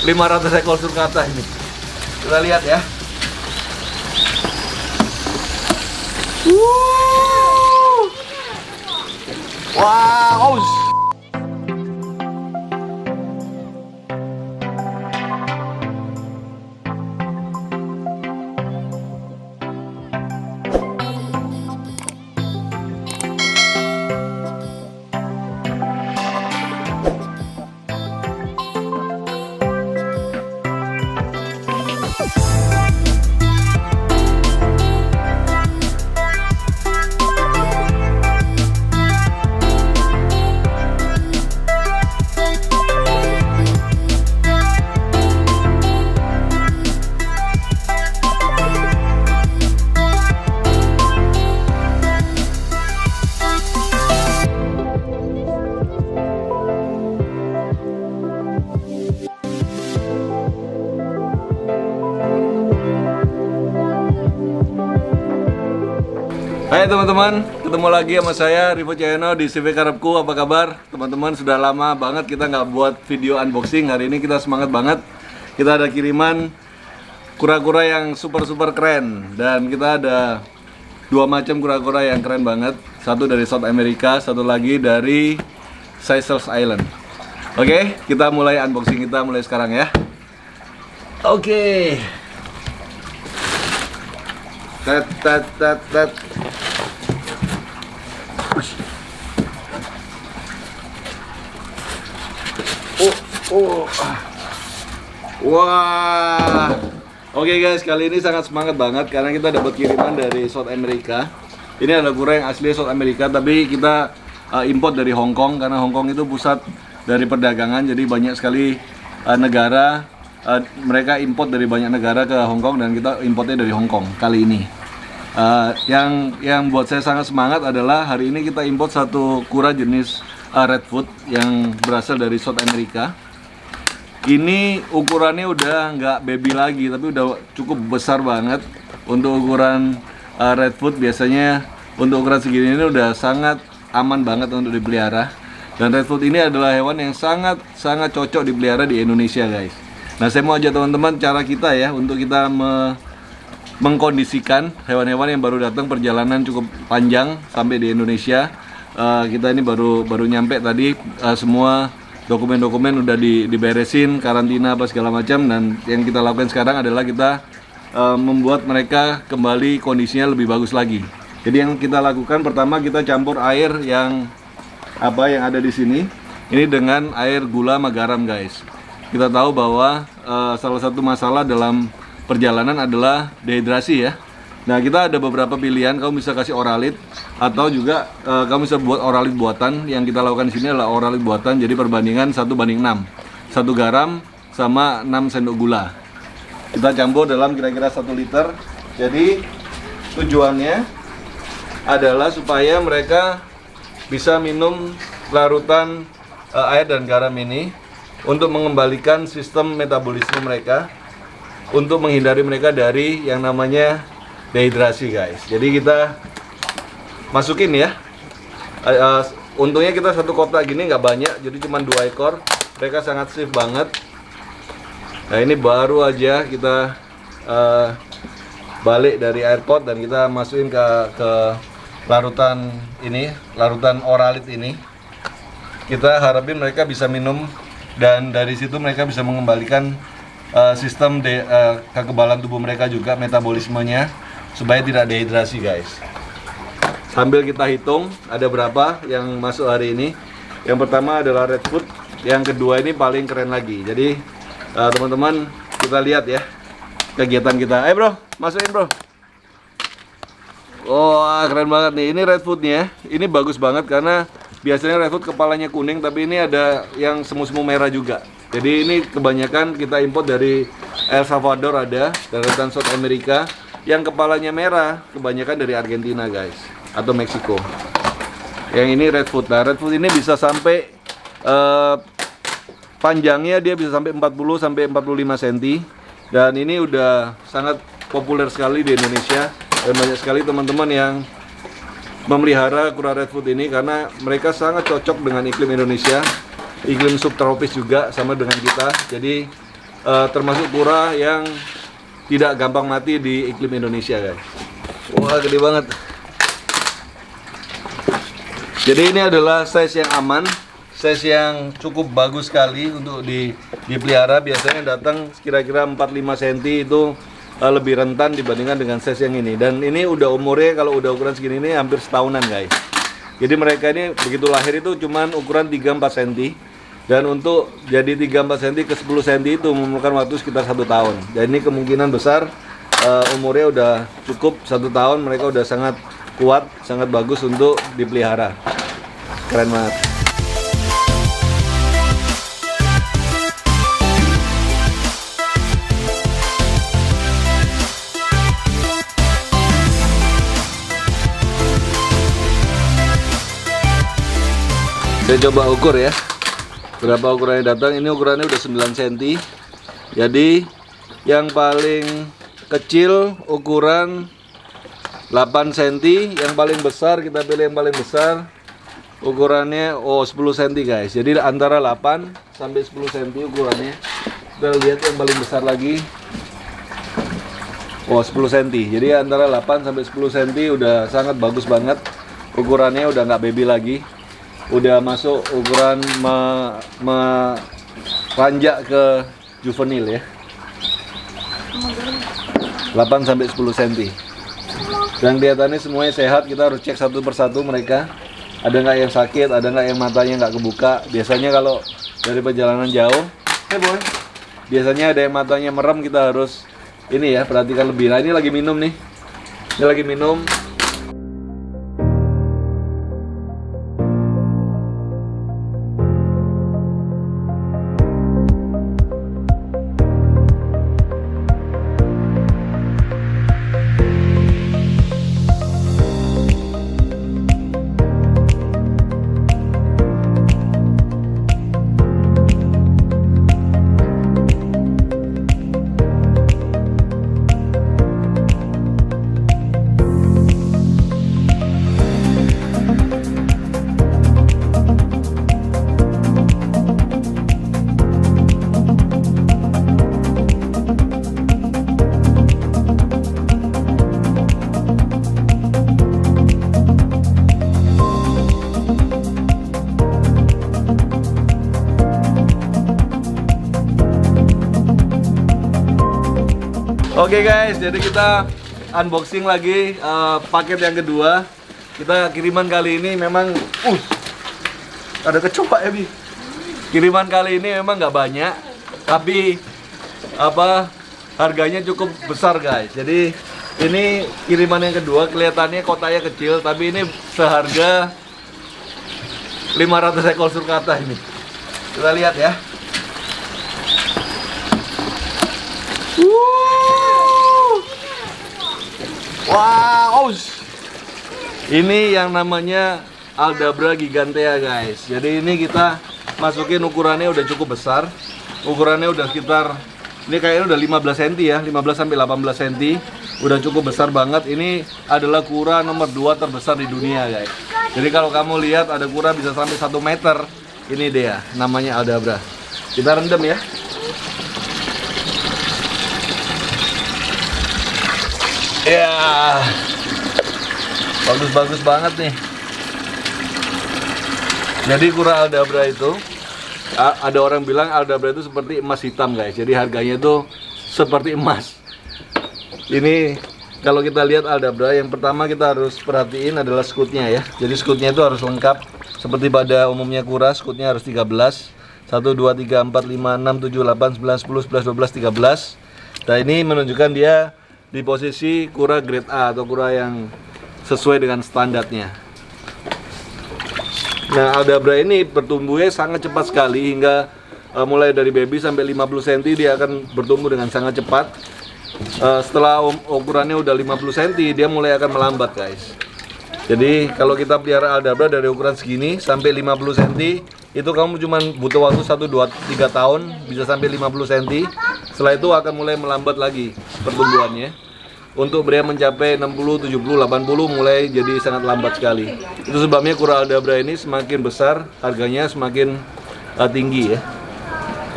500 ekor sulcata ini. Kita lihat ya. Wow. Hai teman-teman, ketemu lagi sama saya Rivo Cahyono di CV Karepku. Apa kabar? Teman-teman, sudah lama banget kita nggak buat video unboxing. Hari ini kita semangat banget. Kita ada kiriman kura-kura yang super keren. Dan kita ada dua macam kura-kura yang keren banget. Satu dari South America, satu lagi dari Seychelles Island. Oke, kita mulai unboxing kita mulai sekarang ya. Oke. Tet. Wah. Oke guys, kali ini sangat semangat banget karena kita dapat kiriman dari South America. Ini ada kura yang asli South America, tapi kita import dari Hong Kong karena Hong Kong itu pusat dari perdagangan. Jadi banyak sekali negara mereka import dari banyak negara ke Hong Kong dan kita importnya dari Hong Kong kali ini. Yang buat saya sangat semangat adalah hari ini kita import satu kura jenis Redfoot yang berasal dari South America. Ini ukurannya udah nggak baby lagi, tapi udah cukup besar banget untuk ukuran Redfoot. Biasanya untuk ukuran segini ini udah sangat aman banget untuk dipelihara. Dan Redfoot ini adalah hewan yang sangat cocok dipelihara di Indonesia guys. Nah, saya mau ajak teman-teman cara kita ya untuk kita mengkondisikan hewan-hewan yang baru datang perjalanan cukup panjang sampai di Indonesia. Kita ini baru nyampe tadi, semua dokumen-dokumen udah diberesin, karantina apa segala macam, dan yang kita lakukan sekarang adalah kita membuat mereka kembali kondisinya lebih bagus lagi. Jadi yang kita lakukan pertama, kita campur air yang ada di sini ini dengan air gula sama garam guys. Kita tahu bahwa salah satu masalah dalam perjalanan adalah dehidrasi ya. Nah, kita ada beberapa pilihan. Kamu bisa kasih Oralit atau juga kamu bisa buat Oralit buatan. Yang kita lakukan di sini adalah Oralit buatan. Jadi perbandingan 1:6. 1 garam sama 6 sendok gula. Kita campur dalam kira-kira 1 liter. Jadi tujuannya adalah supaya mereka bisa minum larutan air dan garam ini untuk mengembalikan sistem metabolisme mereka, untuk menghindari mereka dari yang namanya dehidrasi guys. Jadi kita masukin ya. Untungnya kita satu kotak gini nggak banyak, jadi cuma 2 ekor. Mereka sangat safe banget. Nah, ini baru aja kita balik dari airport dan kita masukin ke larutan ini, larutan Oralit ini. Kita harapin mereka bisa minum dan dari situ mereka bisa mengembalikan sistem kekebalan tubuh mereka juga, metabolismenya, supaya tidak dehidrasi guys. Sambil kita hitung ada berapa yang masuk hari ini. Yang pertama adalah Redfoot, yang kedua ini paling keren lagi. Jadi teman-teman, kita lihat ya kegiatan kita. Ayo bro, masukin bro. Wah, keren banget nih. Ini Redfootnya, ini bagus banget karena biasanya Redfoot kepalanya kuning, tapi ini ada yang semu-semu merah juga. Jadi ini kebanyakan kita import dari El Salvador, ada daratan South America. Yang kepalanya merah kebanyakan dari Argentina guys, atau Meksiko. Yang ini Redfoot. Nah, Redfoot ini bisa sampai panjangnya dia bisa sampai 40 sampai 45 cm. Dan ini udah sangat populer sekali di Indonesia. Dan banyak sekali teman-teman yang memelihara kura Redfoot ini karena mereka sangat cocok dengan iklim Indonesia. Iklim subtropis juga sama dengan kita. Jadi termasuk kura yang tidak gampang mati di iklim Indonesia, guys. Wah, gede banget. Jadi ini adalah size yang aman, size yang cukup bagus sekali untuk dipelihara. Biasanya datang kira-kira 4-5 cm itu lebih rentan dibandingkan dengan size yang ini. Dan ini udah umurnya, kalau udah ukuran segini ini hampir setahunan, guys. Jadi mereka ini begitu lahir itu cuman ukuran 3-4 cm. Dan untuk jadi 3-4 cm ke 10 cm itu memerlukan waktu sekitar 1 tahun. Dan ini kemungkinan besar umurnya udah cukup 1 tahun. Mereka udah sangat kuat, sangat bagus untuk dipelihara. Keren banget. Saya coba ukur ya. Berapa ukurannya datang? Ini ukurannya udah 9 cm. Jadi yang paling kecil ukuran 8 cm, yang paling besar kita pilih yang paling besar ukurannya 10 cm, guys. Jadi antara 8 sampai 10 cm ukurannya. Kita lihat yang paling besar lagi. 10 cm. Jadi antara 8 sampai 10 cm udah sangat bagus banget. Ukurannya udah nggak baby lagi. Udah masuk ukuran ranjak ke juvenil ya. 8 sampai 10 cm. Dan kelihatannya semuanya sehat. Kita harus cek satu persatu mereka. Ada nggak yang sakit, ada nggak yang matanya nggak kebuka. Biasanya kalau dari perjalanan jauh, boy, biasanya ada yang matanya merem, kita harus ini ya, perhatikan lebih. Nah, ini lagi minum nih. Ini lagi minum. Oke guys, jadi kita unboxing lagi paket yang kedua. Kita kiriman kali ini memang ada kecoa ya, Bi. Kiriman kali ini memang nggak banyak, tapi harganya cukup besar guys. Jadi ini kiriman yang kedua, kelihatannya kotanya kecil, tapi ini seharga 500 ekor sulcata ini. Kita lihat ya. Wow, ini yang namanya Aldabra gigantea guys. Jadi ini kita masukin ukurannya udah cukup besar. Ukurannya udah sekitar, ini kayaknya udah 15 cm ya, 15 sampai 18 cm. Udah cukup besar banget. Ini adalah kura nomor 2 terbesar di dunia guys. Jadi kalau kamu lihat ada kura bisa sampai 1 meter, ini dia namanya Aldabra. Kita rendam ya. Ya, bagus-bagus banget nih. Jadi kura Aldabra itu, ada orang bilang Aldabra itu seperti emas hitam guys. Jadi harganya itu seperti emas. Ini kalau kita lihat Aldabra, yang pertama kita harus perhatiin adalah skutnya ya. Jadi skutnya itu harus lengkap. Seperti pada umumnya kura, skutnya harus 13. 1, 2, 3, 4, 5, 6, 7, 8, 9, 10, 11, 12, 13. Nah ini menunjukkan dia di posisi kura grade A atau kura yang sesuai dengan standarnya. Nah, Aldabra ini bertumbuhnya sangat cepat sekali, hingga mulai dari baby sampai 50 cm dia akan bertumbuh dengan sangat cepat. Setelah ukurannya udah 50 cm dia mulai akan melambat guys. Jadi kalau kita pelihara Aldabra dari ukuran segini sampai 50 cm itu kamu cuma butuh waktu 1, 2, 3 tahun bisa sampai 50 cm. Setelah itu akan mulai melambat lagi pertumbuhannya. Untuk dia mencapai 60, 70, 80 mulai jadi sangat lambat sekali. Itu sebabnya kura Aldabra ini semakin besar harganya semakin tinggi ya.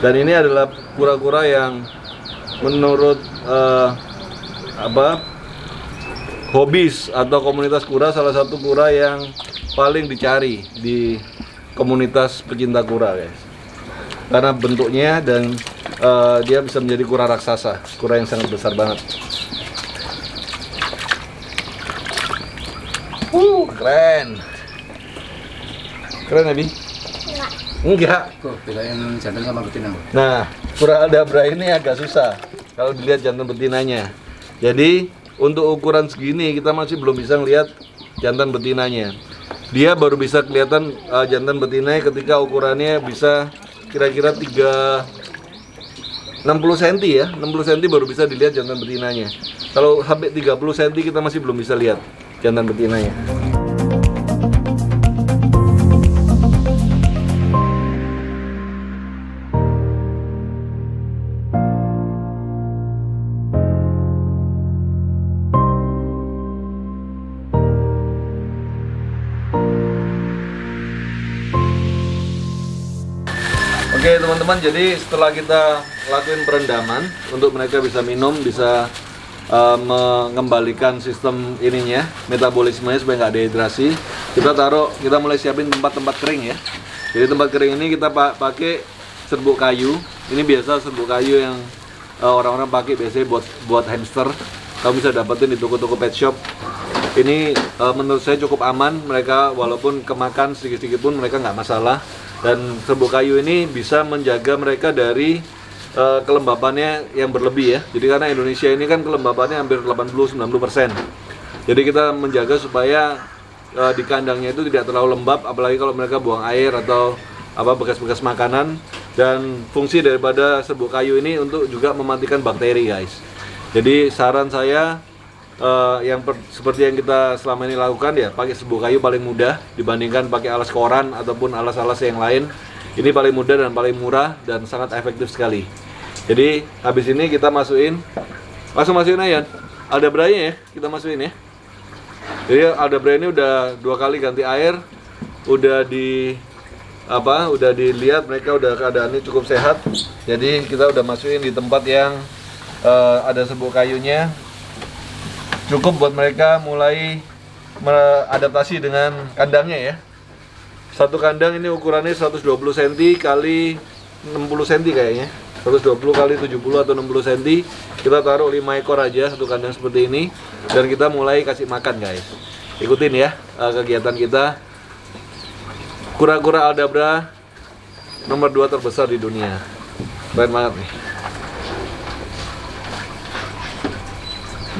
Dan ini adalah kura-kura yang menurut hobis atau komunitas kura, salah satu kura yang paling dicari di komunitas pecinta kura, guys. Karena bentuknya dan dia bisa menjadi kura raksasa, kura yang sangat besar banget. Keren. Keren, Abi? Enggak. Kok bedain jantan sama betina? Nah, kura aldabra ini agak susah kalau dilihat jantan betinanya. Jadi untuk ukuran segini kita masih belum bisa melihat jantan betinanya. Dia baru bisa kelihatan jantan betinanya ketika ukurannya bisa kira-kira 60 cm ya. 60 cm baru bisa dilihat jantan betinanya. Kalau sampai 30 cm kita masih belum bisa lihat jantan betinanya. Oke teman-teman, jadi setelah kita lakuin perendaman untuk mereka bisa minum, bisa mengembalikan sistem ininya, metabolismenya supaya nggak dehidrasi, kita mulai siapin tempat-tempat kering ya. Jadi tempat kering ini kita pakai serbuk kayu. Ini biasa serbuk kayu yang orang-orang pakai biasanya buat hamster. Kamu bisa dapetin di toko-toko pet shop. Ini menurut saya cukup aman, mereka walaupun kemakan sedikit-sedikit pun mereka nggak masalah. Dan serbuk kayu ini bisa menjaga mereka dari kelembabannya yang berlebih ya. Jadi karena Indonesia ini kan kelembabannya hampir 80-90%. Jadi kita menjaga supaya di kandangnya itu tidak terlalu lembab, apalagi kalau mereka buang air atau bekas-bekas makanan. Dan fungsi daripada serbuk kayu ini untuk juga mematikan bakteri, guys. Jadi saran saya seperti yang kita selama ini lakukan ya, pakai serbuk kayu paling mudah dibandingkan pakai alas koran ataupun alas-alas yang lain. Ini paling mudah dan paling murah dan sangat efektif sekali. Jadi habis ini kita masukin aja aldabranya ya, kita masukin ya. Jadi aldabra ini udah 2 kali ganti air, udah dilihat mereka udah keadaannya cukup sehat. Jadi kita udah masukin di tempat yang ada serbuk kayunya. Cukup buat mereka mulai beradaptasi dengan kandangnya ya. Satu kandang ini ukurannya 120 cm kali 60 cm kayaknya. 120 kali 70 atau 60 cm. Kita taruh 5 ekor aja satu kandang seperti ini. Dan kita mulai kasih makan, guys. Ikutin ya kegiatan kita. Kura-kura aldabra nomor 2 terbesar di dunia. Keren banget nih.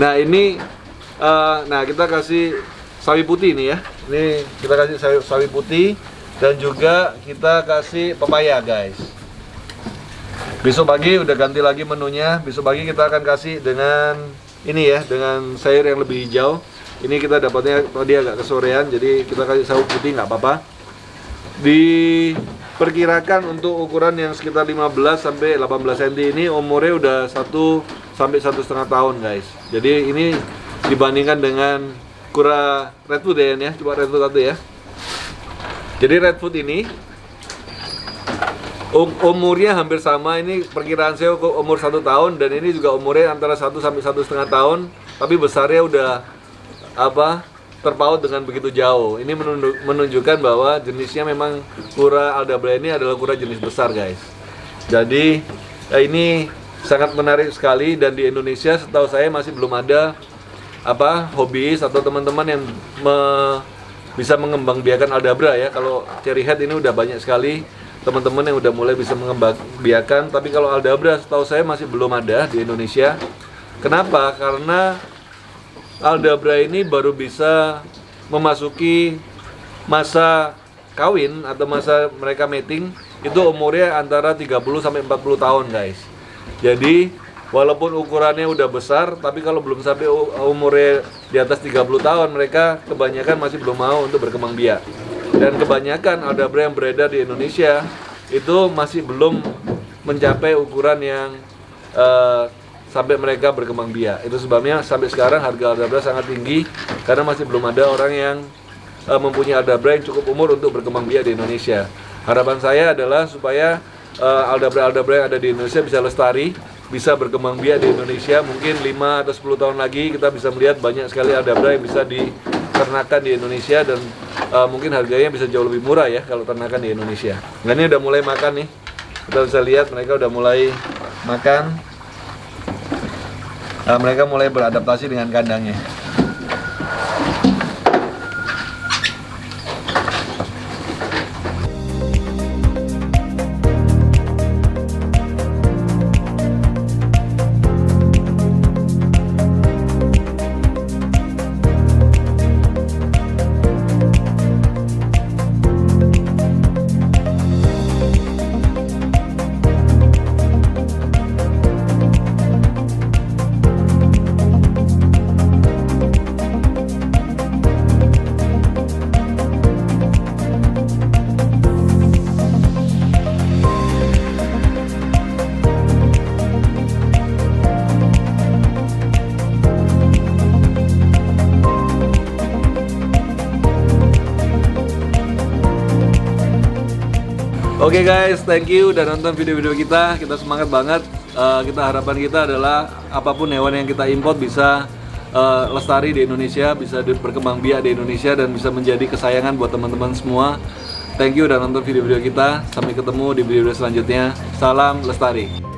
Nah ini kita kasih sawi putih nih ya. Ini kita kasih sawi putih dan juga kita kasih pepaya, guys. Besok pagi udah ganti lagi menunya. Besok pagi kita akan kasih dengan ini ya, dengan sayur yang lebih hijau. Ini kita dapatnya tadi agak kesorean, jadi kita kasih sawi putih nggak apa-apa. Diperkirakan untuk ukuran yang sekitar 15 sampai 18 cm ini umurnya udah 1 sampai 1,5 tahun, guys. Jadi ini dibandingkan dengan kura redfoot ya, coba redfoot satu ya. Jadi redfoot ini umurnya hampir sama, ini perkiraan saya umur 1 tahun dan ini juga umurnya antara 1 sampai 1,5 tahun, tapi besarnya udah terpaut dengan begitu jauh. Ini menunjukkan bahwa jenisnya memang kura aldabra ini adalah kura jenis besar, guys. Jadi ini sangat menarik sekali dan di Indonesia setahu saya masih belum ada hobis atau teman-teman yang bisa mengembangbiakan aldabra ya. Kalau cherry head ini udah banyak sekali teman-teman yang udah mulai bisa mengembangbiakan, tapi kalau aldabra setahu saya masih belum ada di Indonesia. Kenapa? Karena aldabra ini baru bisa memasuki masa kawin atau masa mereka mating itu umurnya antara 30 sampai 40 tahun, guys. Jadi walaupun ukurannya udah besar, tapi kalau belum sampai umurnya di atas 30 tahun, mereka kebanyakan masih belum mau untuk berkembang biak. Dan kebanyakan aldabra yang beredar di Indonesia itu masih belum mencapai ukuran yang sampai mereka berkembang biak. Itu sebabnya sampai sekarang harga aldabra sangat tinggi karena masih belum ada orang yang mempunyai aldabra yang cukup umur untuk berkembang biak di Indonesia. Harapan saya adalah supaya aldabra-aldabra yang ada di Indonesia bisa lestari, bisa berkembang biak di Indonesia. Mungkin 5 atau 10 tahun lagi kita bisa melihat banyak sekali aldabra yang bisa diternakan di Indonesia, dan mungkin harganya bisa jauh lebih murah ya kalau ternakan di Indonesia. Nah, ini udah mulai makan nih. Kita bisa lihat mereka udah mulai makan. Mereka mulai beradaptasi dengan kandangnya. Oke guys, thank you udah nonton video-video kita. Kita semangat banget. Harapan kita adalah apapun hewan yang kita import bisa lestari di Indonesia, bisa berkembang biak di Indonesia, dan bisa menjadi kesayangan buat teman-teman semua. Thank you udah nonton video-video kita. Sampai ketemu di video selanjutnya. Salam lestari.